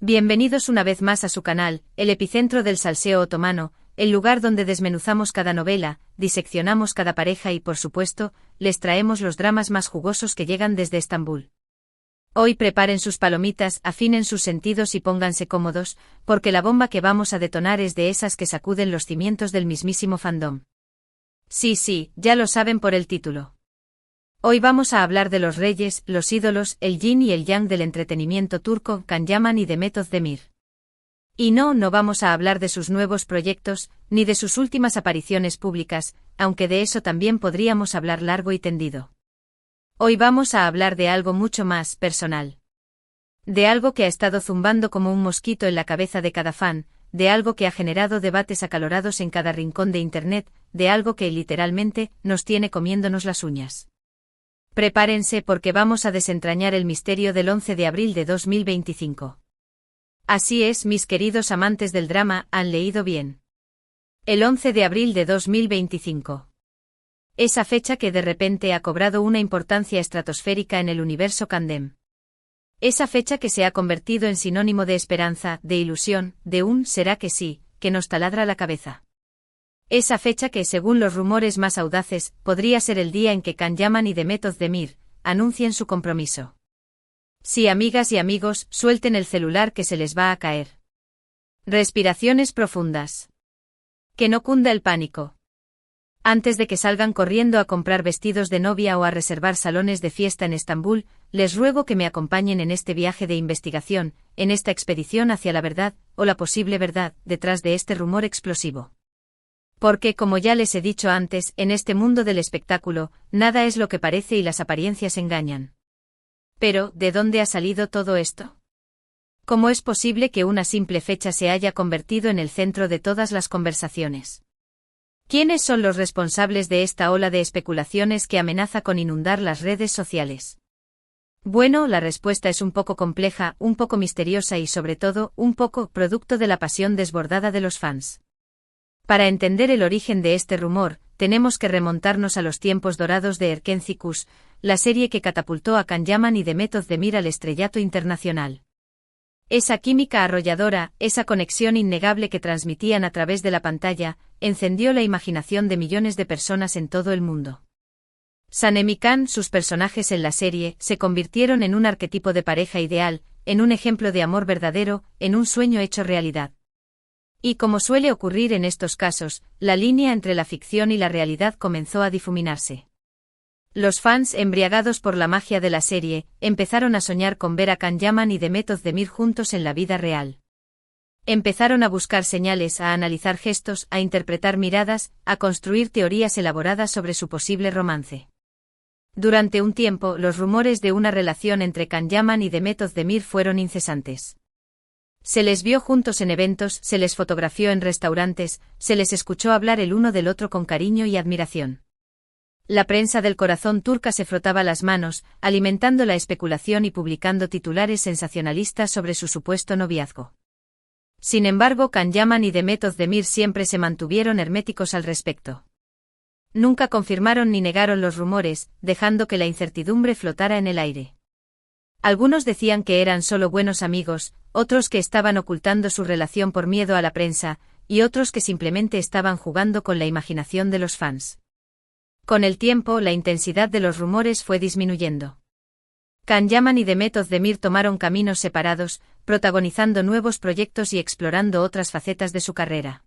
Bienvenidos una vez más a su canal, el epicentro del salseo otomano, el lugar donde desmenuzamos cada novela, diseccionamos cada pareja y por supuesto, les traemos los dramas más jugosos que llegan desde Estambul. Hoy preparen sus palomitas, afinen sus sentidos y pónganse cómodos, porque la bomba que vamos a detonar es de esas que sacuden los cimientos del mismísimo fandom. Sí, ya lo saben por el título. Hoy vamos a hablar de los reyes, los ídolos, el yin y el yang del entretenimiento turco, Can Yaman y Demet Özdemir. Y no vamos a hablar de sus nuevos proyectos, ni de sus últimas apariciones públicas, aunque de eso también podríamos hablar largo y tendido. Hoy vamos a hablar de algo mucho más personal. De algo que ha estado zumbando como un mosquito en la cabeza de cada fan, de algo que ha generado debates acalorados en cada rincón de Internet, de algo que literalmente nos tiene comiéndonos las uñas. Prepárense porque vamos a desentrañar el misterio del 11 de abril de 2025. Así es, mis queridos amantes del drama, han leído bien. El 11 de abril de 2025. Esa fecha que de repente ha cobrado una importancia estratosférica en el universo Candem. Esa fecha que se ha convertido en sinónimo de esperanza, de ilusión, de un «será que sí», que nos taladra la cabeza. Esa fecha que, según los rumores más audaces, podría ser el día en que Can Yaman y Demet Özdemir anuncien su compromiso. Sí, amigas y amigos, suelten el celular que se les va a caer. Respiraciones profundas. Que no cunda el pánico. Antes de que salgan corriendo a comprar vestidos de novia o a reservar salones de fiesta en Estambul, les ruego que me acompañen en este viaje de investigación, en esta expedición hacia la verdad, o la posible verdad, detrás de este rumor explosivo. Porque, como ya les he dicho antes, en este mundo del espectáculo, nada es lo que parece y las apariencias engañan. Pero, ¿de dónde ha salido todo esto? ¿Cómo es posible que una simple fecha se haya convertido en el centro de todas las conversaciones? ¿Quiénes son los responsables de esta ola de especulaciones que amenaza con inundar las redes sociales? Bueno, la respuesta es un poco compleja, un poco misteriosa y sobre todo, un poco producto de la pasión desbordada de los fans. Para entender el origen de este rumor, tenemos que remontarnos a los tiempos dorados de Erken Cikus, la serie que catapultó a Can Yaman y Demet Özdemir al estrellato internacional. Esa química arrolladora, esa conexión innegable que transmitían a través de la pantalla, encendió la imaginación de millones de personas en todo el mundo. Sanem y Can, sus personajes en la serie, se convirtieron en un arquetipo de pareja ideal, en un ejemplo de amor verdadero, en un sueño hecho realidad. Y como suele ocurrir en estos casos, la línea entre la ficción y la realidad comenzó a difuminarse. Los fans, embriagados por la magia de la serie, empezaron a soñar con ver a Can Yaman y Demet Özdemir juntos en la vida real. Empezaron a buscar señales, a analizar gestos, a interpretar miradas, a construir teorías elaboradas sobre su posible romance. Durante un tiempo, los rumores de una relación entre Can Yaman y Demet Özdemir fueron incesantes. Se les vio juntos en eventos, se les fotografió en restaurantes, se les escuchó hablar el uno del otro con cariño y admiración. La prensa del corazón turca se frotaba las manos, alimentando la especulación y publicando titulares sensacionalistas sobre su supuesto noviazgo. Sin embargo, Can Yaman y Demet Özdemir siempre se mantuvieron herméticos al respecto. Nunca confirmaron ni negaron los rumores, dejando que la incertidumbre flotara en el aire. Algunos decían que eran solo buenos amigos, otros que estaban ocultando su relación por miedo a la prensa, y otros que simplemente estaban jugando con la imaginación de los fans. Con el tiempo, la intensidad de los rumores fue disminuyendo. Can Yaman y Demet Özdemir tomaron caminos separados, protagonizando nuevos proyectos y explorando otras facetas de su carrera.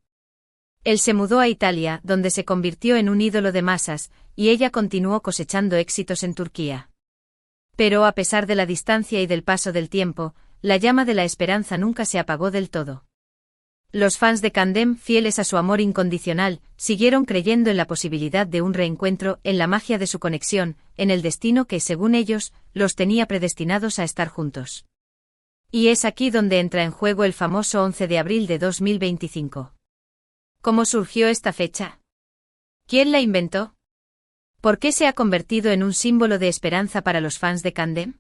Él se mudó a Italia, donde se convirtió en un ídolo de masas, y ella continuó cosechando éxitos en Turquía. Pero a pesar de la distancia y del paso del tiempo, la llama de la esperanza nunca se apagó del todo. Los fans de Candem, fieles a su amor incondicional, siguieron creyendo en la posibilidad de un reencuentro, en la magia de su conexión, en el destino que, según ellos, los tenía predestinados a estar juntos. Y es aquí donde entra en juego el famoso 11 de abril de 2025. ¿Cómo surgió esta fecha? ¿Quién la inventó? ¿Por qué se ha convertido en un símbolo de esperanza para los fans de Candem?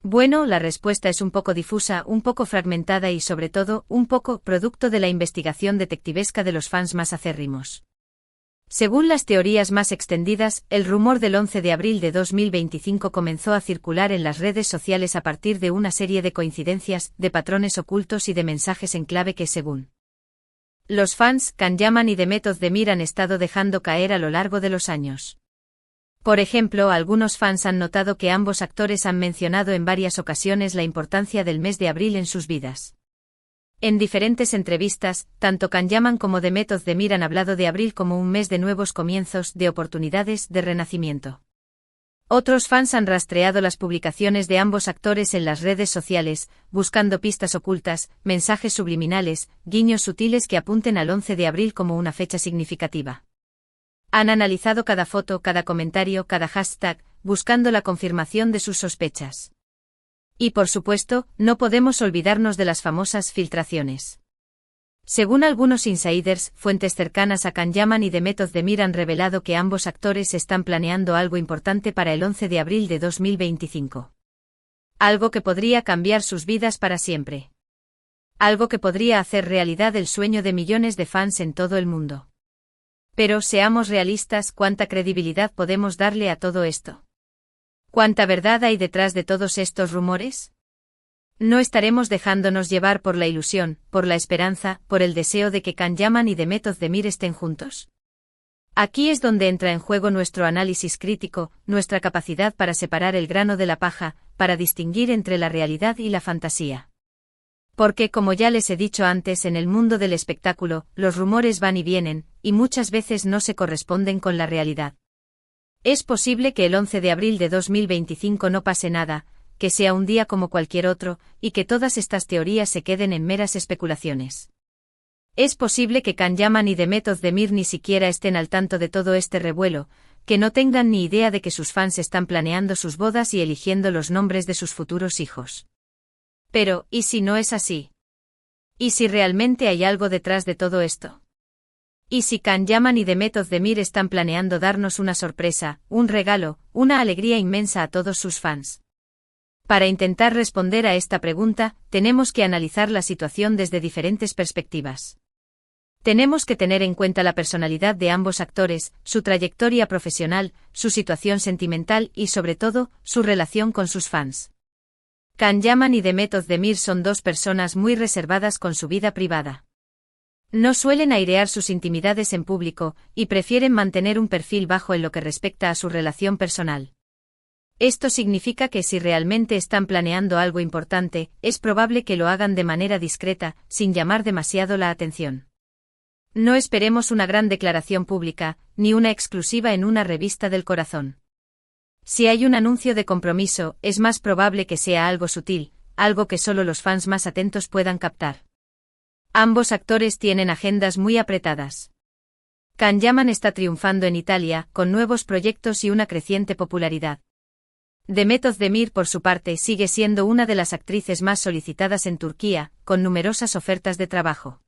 Bueno, la respuesta es un poco difusa, un poco fragmentada y sobre todo, un poco producto de la investigación detectivesca de los fans más acérrimos. Según las teorías más extendidas, el rumor del 11 de abril de 2025 comenzó a circular en las redes sociales a partir de una serie de coincidencias, de patrones ocultos y de mensajes en clave que, según los fans, Can Yaman y Demet Özdemir han estado dejando caer a lo largo de los años. Por ejemplo, algunos fans han notado que ambos actores han mencionado en varias ocasiones la importancia del mes de abril en sus vidas. En diferentes entrevistas, tanto Can Yaman como Demet Özdemir han hablado de abril como un mes de nuevos comienzos, de oportunidades, de renacimiento. Otros fans han rastreado las publicaciones de ambos actores en las redes sociales, buscando pistas ocultas, mensajes subliminales, guiños sutiles que apunten al 11 de abril como una fecha significativa. Han analizado cada foto, cada comentario, cada hashtag, buscando la confirmación de sus sospechas. Y por supuesto, no podemos olvidarnos de las famosas filtraciones. Según algunos insiders, fuentes cercanas a Can Yaman y Demet Özdemir han revelado que ambos actores están planeando algo importante para el 11 de abril de 2025. Algo que podría cambiar sus vidas para siempre. Algo que podría hacer realidad el sueño de millones de fans en todo el mundo. Pero seamos realistas, ¿cuánta credibilidad podemos darle a todo esto? ¿Cuánta verdad hay detrás de todos estos rumores? ¿No estaremos dejándonos llevar por la ilusión, por la esperanza, por el deseo de que Can Yaman y Demet Özdemir estén juntos? Aquí es donde entra en juego nuestro análisis crítico, nuestra capacidad para separar el grano de la paja, para distinguir entre la realidad y la fantasía. Porque, como ya les he dicho antes, en el mundo del espectáculo, los rumores van y vienen, y muchas veces no se corresponden con la realidad. Es posible que el 11 de abril de 2025 no pase nada, que sea un día como cualquier otro, y que todas estas teorías se queden en meras especulaciones. Es posible que Can Yaman y Demet Özdemir ni siquiera estén al tanto de todo este revuelo, que no tengan ni idea de que sus fans están planeando sus bodas y eligiendo los nombres de sus futuros hijos. Pero, ¿y si no es así? ¿Y si realmente hay algo detrás de todo esto? ¿Y si Can Yaman y Demet Özdemir están planeando darnos una sorpresa, un regalo, una alegría inmensa a todos sus fans? Para intentar responder a esta pregunta, tenemos que analizar la situación desde diferentes perspectivas. Tenemos que tener en cuenta la personalidad de ambos actores, su trayectoria profesional, su situación sentimental y, sobre todo, su relación con sus fans. Can Yaman y Demet Özdemir son dos personas muy reservadas con su vida privada. No suelen airear sus intimidades en público, y prefieren mantener un perfil bajo en lo que respecta a su relación personal. Esto significa que si realmente están planeando algo importante, es probable que lo hagan de manera discreta, sin llamar demasiado la atención. No esperemos una gran declaración pública, ni una exclusiva en una revista del corazón. Si hay un anuncio de compromiso, es más probable que sea algo sutil, algo que solo los fans más atentos puedan captar. Ambos actores tienen agendas muy apretadas. Can Yaman está triunfando en Italia, con nuevos proyectos y una creciente popularidad. Demet Özdemir, por su parte, sigue siendo una de las actrices más solicitadas en Turquía, con numerosas ofertas de trabajo.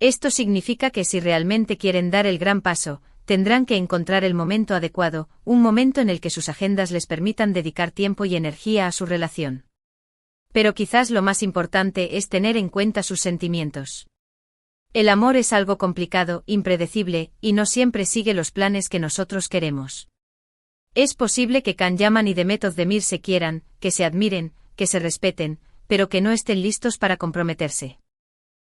Esto significa que si realmente quieren dar el gran paso, tendrán que encontrar el momento adecuado, un momento en el que sus agendas les permitan dedicar tiempo y energía a su relación. Pero quizás lo más importante es tener en cuenta sus sentimientos. El amor es algo complicado, impredecible, y no siempre sigue los planes que nosotros queremos. Es posible que Can Yaman y Demet Özdemir se quieran, que se admiren, que se respeten, pero que no estén listos para comprometerse.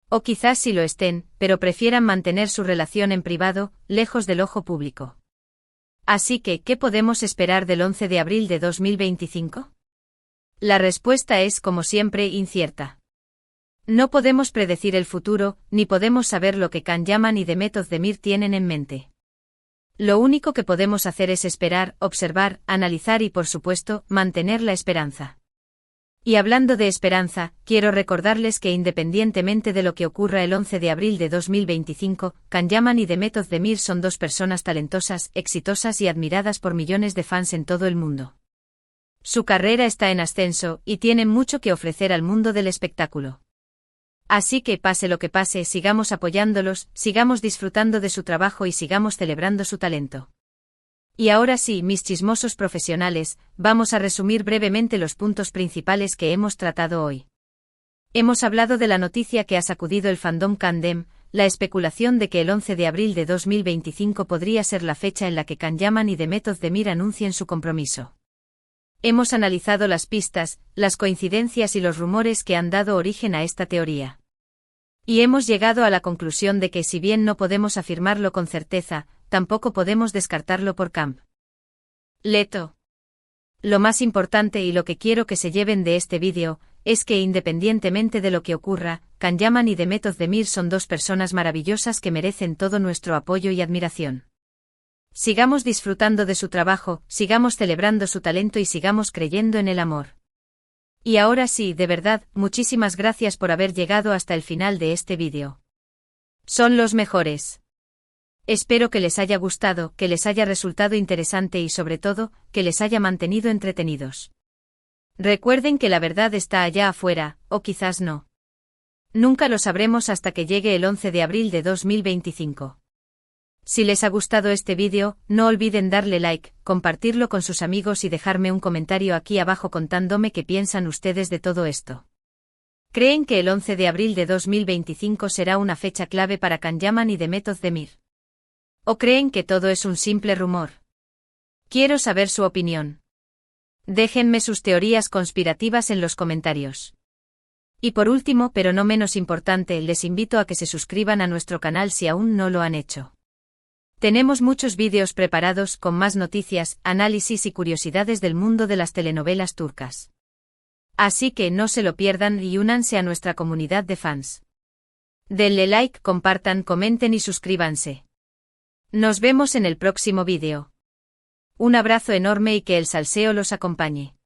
O quizás sí lo estén, pero prefieran mantener su relación en privado, lejos del ojo público. Así que, ¿qué podemos esperar del 11 de abril de 2025? La respuesta es, como siempre, incierta. No podemos predecir el futuro, ni podemos saber lo que Can Yaman y Demet Özdemir tienen en mente. Lo único que podemos hacer es esperar, observar, analizar y, por supuesto, mantener la esperanza. Y hablando de esperanza, quiero recordarles que independientemente de lo que ocurra el 11 de abril de 2025, Can Yaman y Demet Özdemir son dos personas talentosas, exitosas y admiradas por millones de fans en todo el mundo. Su carrera está en ascenso, y tienen mucho que ofrecer al mundo del espectáculo. Así que pase lo que pase, sigamos apoyándolos, sigamos disfrutando de su trabajo y sigamos celebrando su talento. Y ahora sí, mis chismosos profesionales, vamos a resumir brevemente los puntos principales que hemos tratado hoy. Hemos hablado de la noticia que ha sacudido el fandom Candem, la especulación de que el 11 de abril de 2025 podría ser la fecha en la que Can Yaman y Demet Özdemir anuncien su compromiso. Hemos analizado las pistas, las coincidencias y los rumores que han dado origen a esta teoría. Y hemos llegado a la conclusión de que si bien no podemos afirmarlo con certeza, tampoco podemos descartarlo por completo. Lo más importante y lo que quiero que se lleven de este vídeo, es que independientemente de lo que ocurra, Can Yaman y Demet Özdemir son dos personas maravillosas que merecen todo nuestro apoyo y admiración. Sigamos disfrutando de su trabajo, sigamos celebrando su talento y sigamos creyendo en el amor. Y ahora sí, de verdad, muchísimas gracias por haber llegado hasta el final de este vídeo. Son los mejores. Espero que les haya gustado, que les haya resultado interesante y sobre todo, que les haya mantenido entretenidos. Recuerden que la verdad está allá afuera, o quizás no. Nunca lo sabremos hasta que llegue el 11 de abril de 2025. Si les ha gustado este vídeo, no olviden darle like, compartirlo con sus amigos y dejarme un comentario aquí abajo contándome qué piensan ustedes de todo esto. ¿Creen que el 11 de abril de 2025 será una fecha clave para Can Yaman y Demet Özdemir? ¿O creen que todo es un simple rumor? Quiero saber su opinión. Déjenme sus teorías conspirativas en los comentarios. Y por último, pero no menos importante, les invito a que se suscriban a nuestro canal si aún no lo han hecho. Tenemos muchos vídeos preparados con más noticias, análisis y curiosidades del mundo de las telenovelas turcas. Así que no se lo pierdan y únanse a nuestra comunidad de fans. Denle like, compartan, comenten y suscríbanse. Nos vemos en el próximo vídeo. Un abrazo enorme y que el salseo los acompañe.